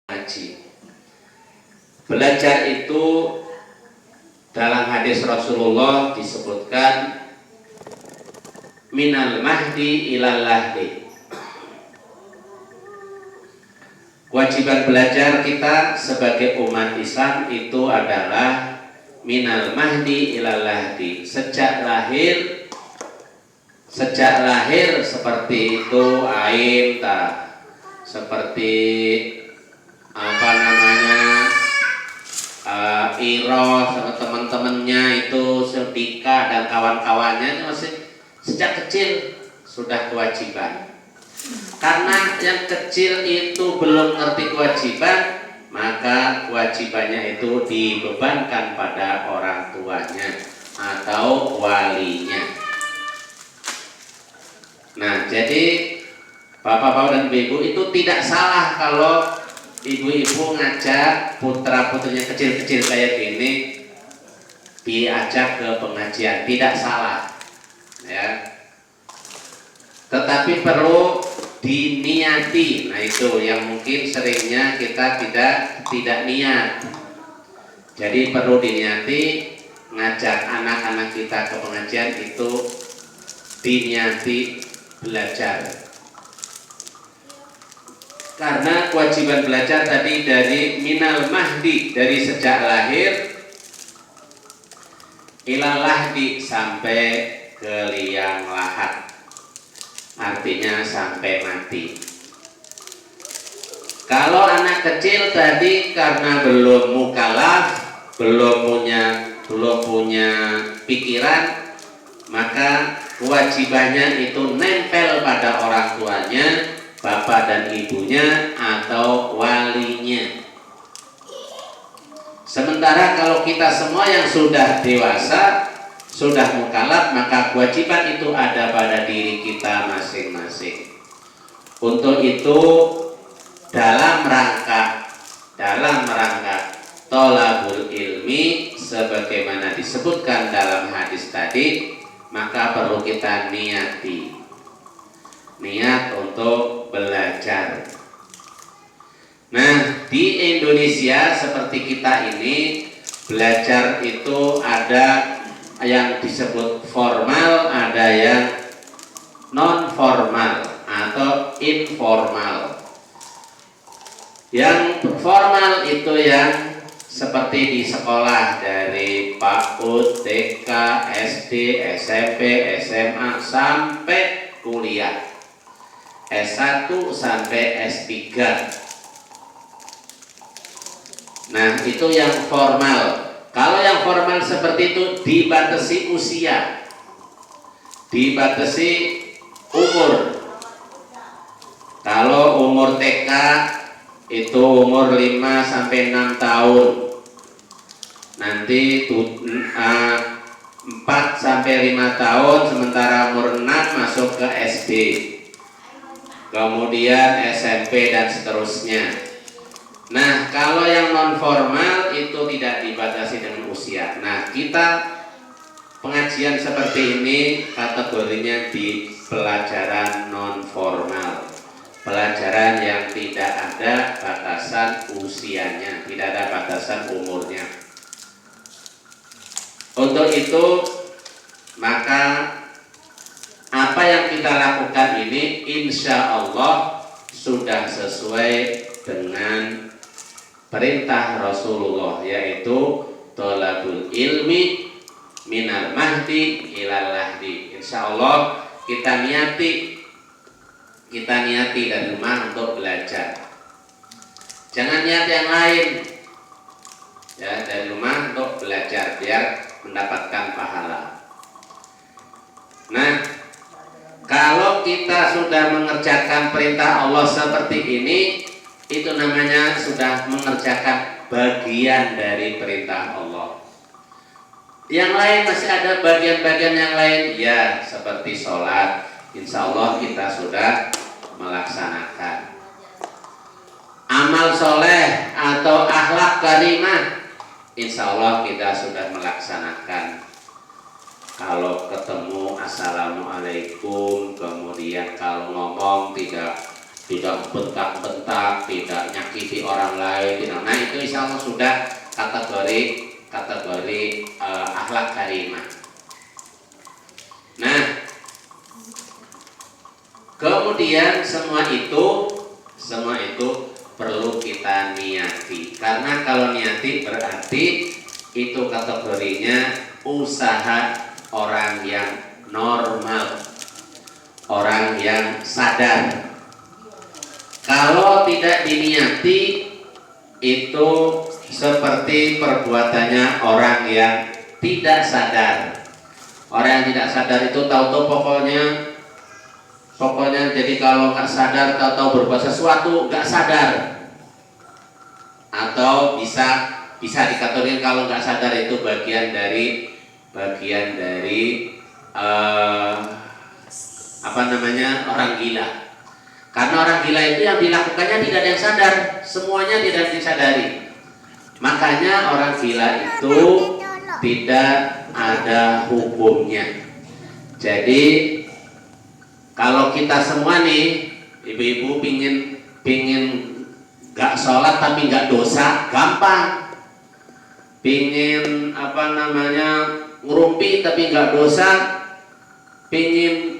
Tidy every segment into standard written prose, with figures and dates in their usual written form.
Ngaji. Belajar itu dalam hadis Rasulullah disebutkan minal mahdi ilal lahdi. Kewajiban belajar kita sebagai umat Islam itu adalah minal mahdi ilal lahdi. Sejak lahir seperti itu ain seperti Iro sama teman-temannya itu Setika dan kawan-kawannya itu masih sejak kecil sudah kewajiban. Karena yang kecil itu belum ngerti kewajiban, maka kewajibannya itu dibebankan pada orang tuanya atau walinya. Nah, jadi bapak-bapak dan ibu itu tidak salah kalau ibu-ibu ngajak putra-putrinya kecil-kecil kayak gini diajak ke pengajian, tidak salah ya. Tetapi perlu diniati. Nah, itu yang mungkin seringnya kita tidak niat. Jadi perlu diniati, ngajak anak-anak kita ke pengajian itu diniati belajar. Karena kewajiban belajar tadi dari minal mahdi, dari sejak lahir, ilal lahdi, sampai ke liang lahat, artinya sampai mati. Kalau anak kecil tadi karena belum mukallaf, belum punya pikiran, maka kewajibannya itu nempel pada orang tuanya, bapak dan ibunya atau walinya. Sementara kalau kita semua yang sudah dewasa, sudah mukallaf, maka kewajiban itu ada pada diri kita masing-masing. Untuk itu dalam rangka thalabul ilmi sebagaimana disebutkan dalam hadis tadi, maka perlu kita niat untuk belajar. Nah, di Indonesia seperti kita ini, belajar itu ada yang disebut formal, ada yang non formal atau informal. Yang formal itu yang seperti di sekolah, dari PAUD, TK, SD, SMP, SMA sampai kuliah S1 sampai S3. Nah, itu yang formal. Kalau yang formal seperti itu dibatasi usia, dibatasi umur. Kalau umur TK itu umur 5 sampai 6 tahun. Nanti 4 sampai 5 tahun, sementara umur 6 masuk ke SD. Kemudian SMP dan seterusnya. Nah, kalau yang non formal itu tidak dibatasi dengan usia. Nah, kita pengajian seperti ini kategorinya di pelajaran non formal, pelajaran yang tidak ada batasan usianya, tidak ada batasan umurnya. Untuk itu, maka apa yang kita lakukan ini insya Allah sudah sesuai dengan perintah Rasulullah, yaitu thalabul ilmi minal mahdi ilal lahdi. Insya Allah kita niati dari rumah untuk belajar. Jangan niat yang lain ya, dari rumah untuk belajar biar mendapatkan pahala. Nah, kalau kita sudah mengerjakan perintah Allah seperti ini, itu namanya sudah mengerjakan bagian dari perintah Allah. Yang lain masih ada bagian-bagian yang lain, ya seperti sholat, insya Allah kita sudah melaksanakan. Amal soleh atau akhlak karimah, insya Allah kita sudah melaksanakan. Kalau ketemu assalamualaikum, kemudian kalau ngomong tidak bentak-bentak, tidak nyakiti orang Nah itu insya Allah sudah kategori akhlak karimah. Nah, kemudian semua itu perlu kita niati. Karena kalau niati berarti itu kategorinya usaha orang yang normal, orang yang sadar. Kalau tidak diniati itu seperti perbuatannya orang yang tidak sadar. Orang yang tidak sadar itu tahu-tahu pokoknya jadi kalau nggak sadar tahu-tahu berbuat sesuatu nggak sadar. Atau bisa dikategorikan kalau nggak sadar itu bagian dari orang gila. Karena orang gila itu yang dilakukannya tidak ada yang sadar, semuanya tidak disadari. Makanya orang gila itu tidak ada hukumnya. Jadi kalau kita semua nih, ibu-ibu pingin gak sholat tapi gak dosa, gampang. Pingin ngerumpi tapi gak dosa, pingin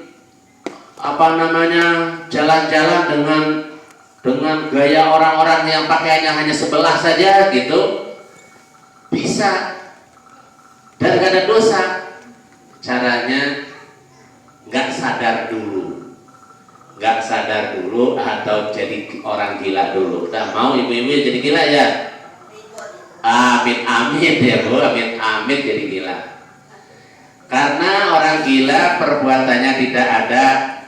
jalan-jalan dengan gaya orang-orang yang pakaiannya hanya sebelah saja gitu, bisa dan gak ada dosa. Caranya nggak sadar dulu atau jadi orang gila dulu. Nah, mau ibu-ibu jadi gila ya? Amin ya Bu, amin jadi gila. Karena orang gila perbuatannya tidak ada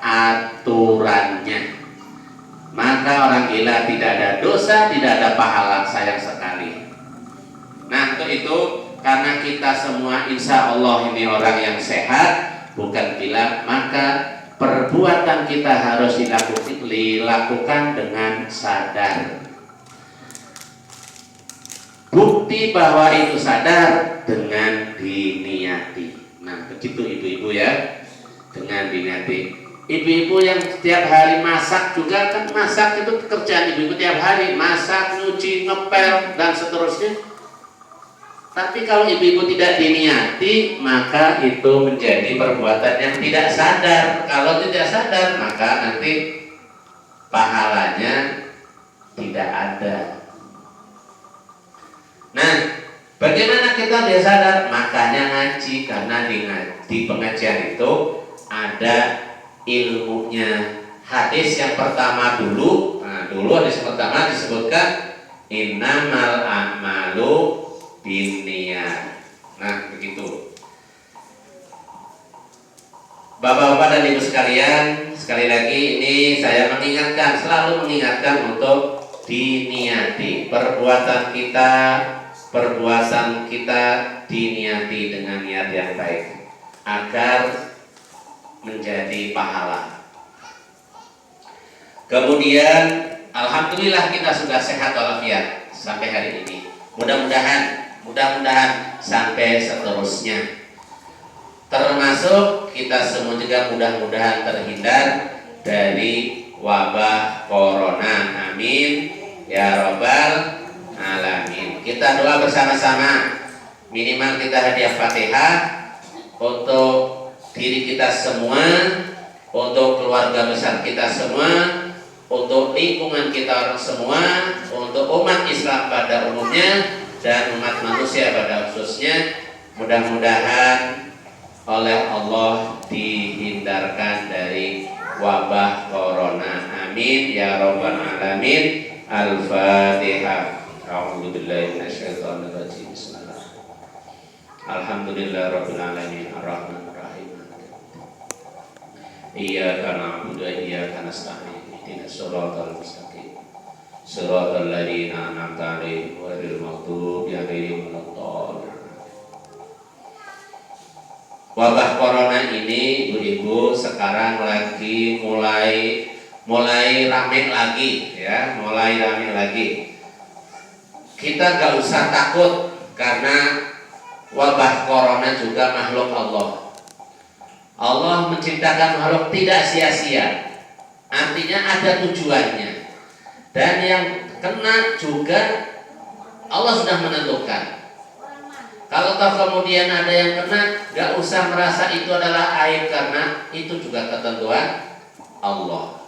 aturannya. Maka orang gila tidak ada dosa, tidak ada pahala, sayang sekali. Nah, untuk itu karena kita semua insya Allah ini orang yang sehat, bukan gila, maka perbuatan kita harus dilakukan dengan sadar. Bukti bahwa itu sadar dengan diniati. Nah, begitu ibu-ibu ya, dengan diniati. Ibu-ibu yang setiap hari masak juga kan, masak itu pekerjaan ibu-ibu tiap hari, masak, nyuci, ngepel dan seterusnya. Tapi kalau ibu-ibu tidak diniati, maka itu menjadi perbuatan yang tidak sadar. Kalau tidak sadar, maka nanti pahalanya tidak ada. Nah, bagaimana kita dia sadar? Makanya ngaji, karena di pengajian itu ada ilmunya. Hadis yang pertama dulu hadis pertama disebutkan innamal a'malu binniyat. Nah, begitu. Bapak-bapak dan ibu sekalian, sekali lagi ini saya selalu mengingatkan untuk diniati. Perbuatan kita diniati dengan niat yang baik agar menjadi pahala. Kemudian alhamdulillah kita sudah sehat walafiat sampai hari ini. Mudah-mudahan sampai seterusnya. Termasuk kita semua juga mudah-mudahan terhindar dari wabah corona. Amin ya rabbal alamin. Kita doa bersama-sama, minimal kita hadiah Fatihah untuk diri kita semua, untuk keluarga besar kita semua, untuk lingkungan kita orang semua, untuk umat Islam pada umumnya dan umat manusia pada khususnya. Mudah-mudahan oleh Allah dihindarkan dari wabah corona. Amin ya rabbal alamin. Al-Fatihah. A'udzubillahi minasyaitonir rajim. Bismillah. Alhamdulillahirabbil alamin arrahmanir rahim. Iyyaka na'budu wa iyyaka nasta'in. Ihdinas siratal mustaqim. Shiratal ladzina an'amta 'alaihim ghairil maghdubi 'alaihim waladdallin. Wabah corona ini ibu-ibu sekarang lagi mulai rame lagi ya, mulai rame lagi. Kita gak usah takut karena wabah corona juga makhluk Allah. Allah menciptakan makhluk tidak sia-sia. Artinya ada tujuannya. Dan yang kena juga Allah sudah menentukan. Kalau toh kemudian ada yang kena, gak usah merasa itu adalah aib, karena itu juga ketentuan Allah.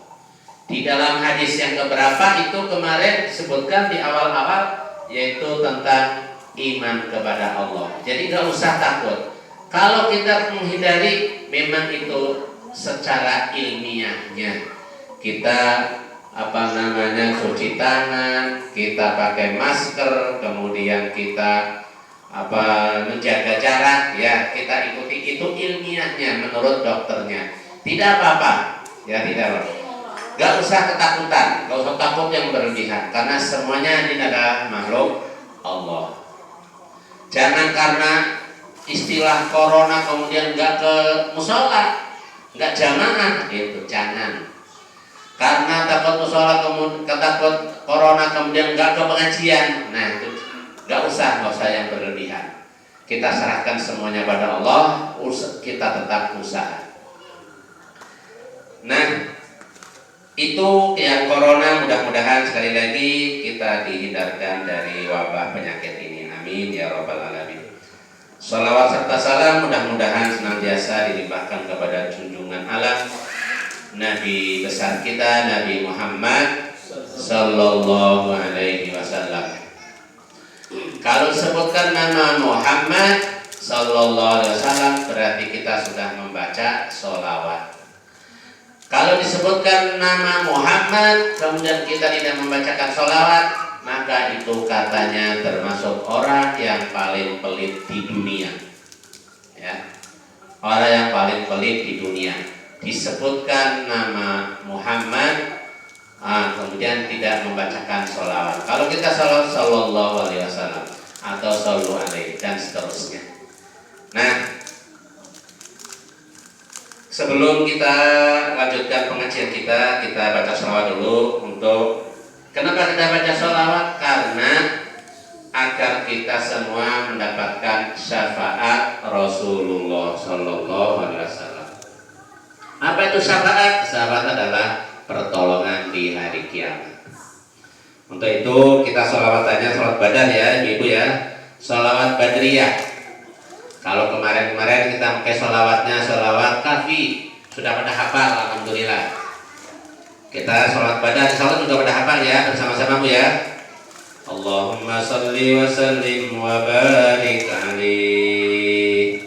Di dalam hadis yang keberapa itu kemarin disebutkan di awal-awal, yaitu tentang iman kepada Allah. Jadi gak usah takut. Kalau kita menghindari, memang itu secara ilmiahnya. Kita cuci tangan, kita pakai masker, kemudian kita menjaga jarak, ya kita ikuti itu ilmiahnya menurut dokternya. Tidak apa-apa, ya tidak apa-apa. Gak usah ketakutan, gak usah takut yang berlebihan, karena semuanya ini adalah makhluk Allah. Jangan karena istilah corona kemudian gak ke musola, gak jamaah, itu jangan. Karena takut musola kemudian takut corona kemudian gak ke pengajian, nah itu gak usah yang berlebihan. Kita serahkan semuanya pada Allah, kita tetap usaha. Nah, itu yang corona, mudah-mudahan sekali lagi kita dihindarkan dari wabah penyakit ini. Amin ya rabbal alamin. Shalawat serta salam mudah-mudahan senantiasa dilimpahkan kepada junjungan alam Nabi besar kita, Nabi Muhammad sallallahu alaihi wasallam. Kalau disebutkan nama Muhammad sallallahu alaihi wasallam, berarti kita sudah membaca sholawat. Kalau disebutkan nama Muhammad kemudian kita tidak membacakan sholawat, maka itu katanya termasuk orang yang paling pelit di dunia. Ya, orang yang paling pelit di dunia. Disebutkan nama Muhammad, kemudian tidak membacakan sholawat. Kalau kita sholawat sallallahu alaihi wasallam atau sallu alaihi dan seterusnya. Nah, sebelum kita lanjutkan pengajian kita baca sholawat dulu. Untuk kenapa kita baca sholawat? Karena agar kita semua mendapatkan syafaat Rasulullah sallallahu alaihi wasallam. Apa itu syafaat? Syafaat adalah pertolongan di hari kiamat. Untuk itu kita sholawatannya sholawat badar ya ibu ya, sholawat badriyah. Kalau kemarin kita pakai sholawatnya sholawat kafi, sudah pada hafal alhamdulillah. Kita sholawat badar, sholawat juga pada hafal ya, bersama-sama bu ya. Allahumma salli wa sallim wa barik alaihi.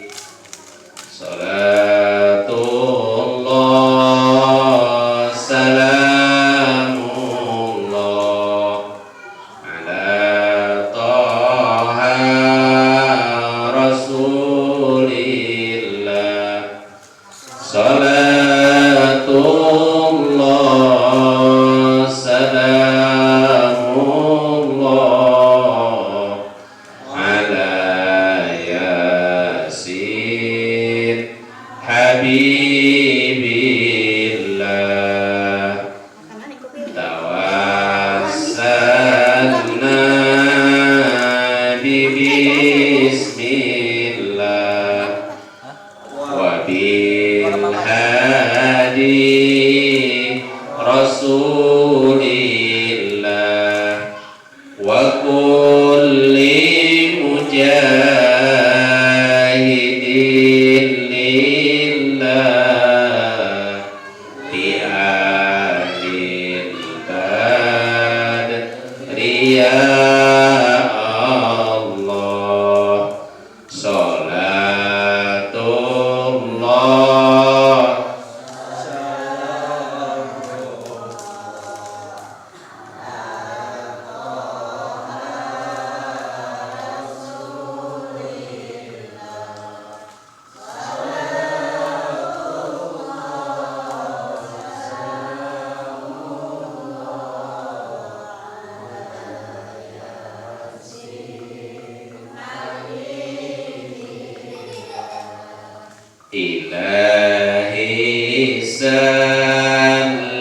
Ilahi sallimil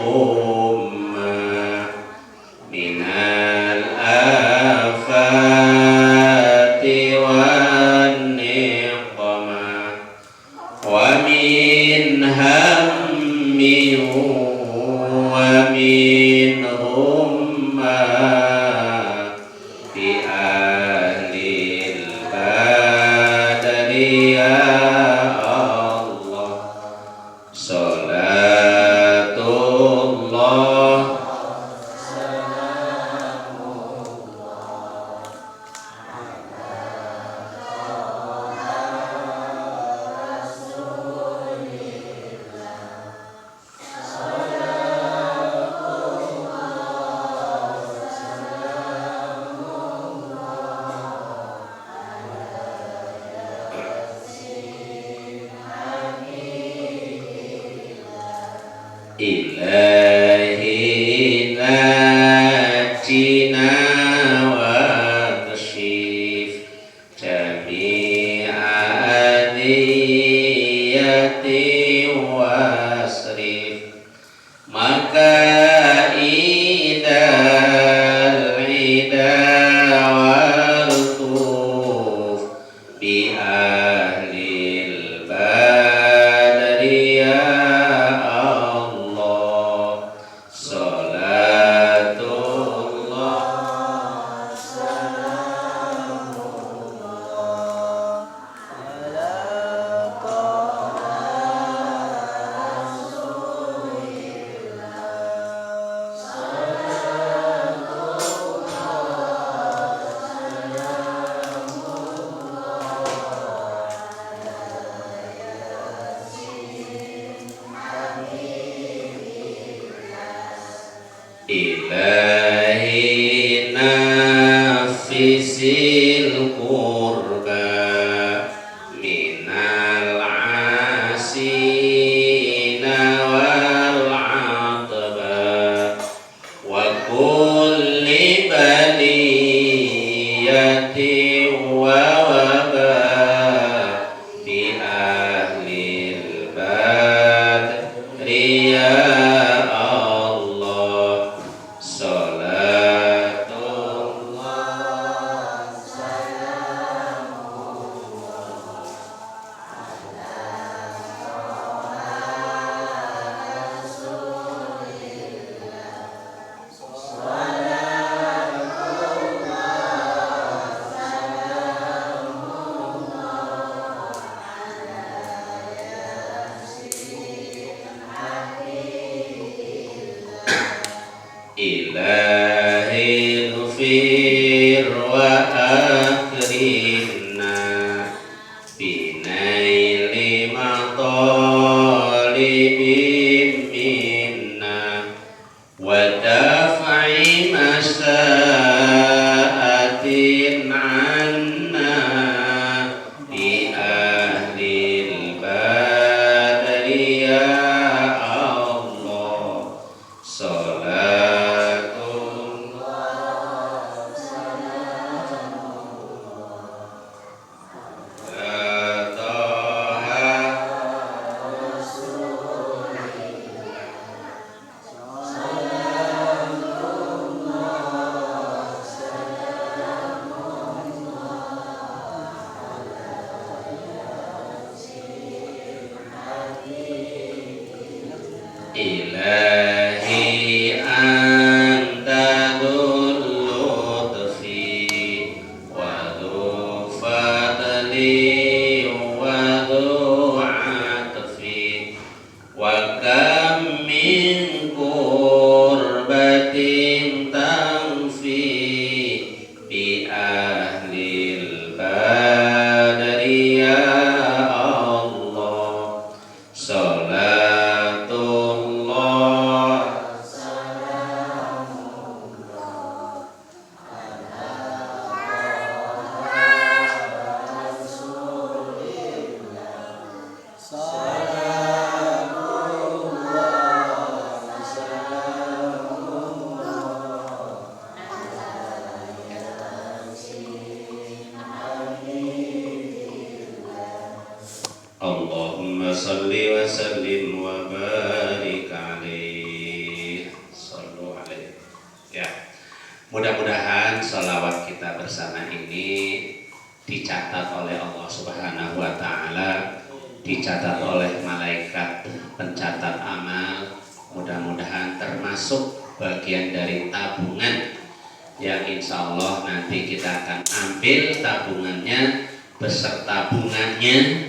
ummah minal afati wan niqmah wa min hammi wa min نجنا واكشف جميع أذية واصرف مكائد العدا والطوف بأهل البدر يا الله صلاة الله سلام الله على طه رسول الله صلاة الله سلام الله إلهي نفس القربى من العاسين والعطبى وكل بلية ووباء بأهل البدر يا الله صلاة الله سلام الله على رسول الله صلاة الله سلام الله على ياسين حبيب إلهي اغفر وأكرمنا بنيل مطالب منا ودفع مساءة عنا بأهل البدر يا الله صلاة الله سلام الله على طه رسول الله صلاة الله سلام الله إلهي أنت ذو اللطف وذو فضل وذو عطف وكم من قربة تنفي بأهل البدر يا الله صلاة الله سلام الله على رسول الله صلاة الله سلام الله على ياسين حبيب اللهم صل وسلم وبارك عليه. Sallu alaihi. Ya, mudah-mudahan sholawat kita bersama ini dicatat oleh Allah Subhanahu wa Ta'ala, dicatat oleh malaikat pencatat amal. Mudah-mudahan termasuk bagian dari tabungan yang insya Allah nanti kita akan ambil tabungannya beserta bunganya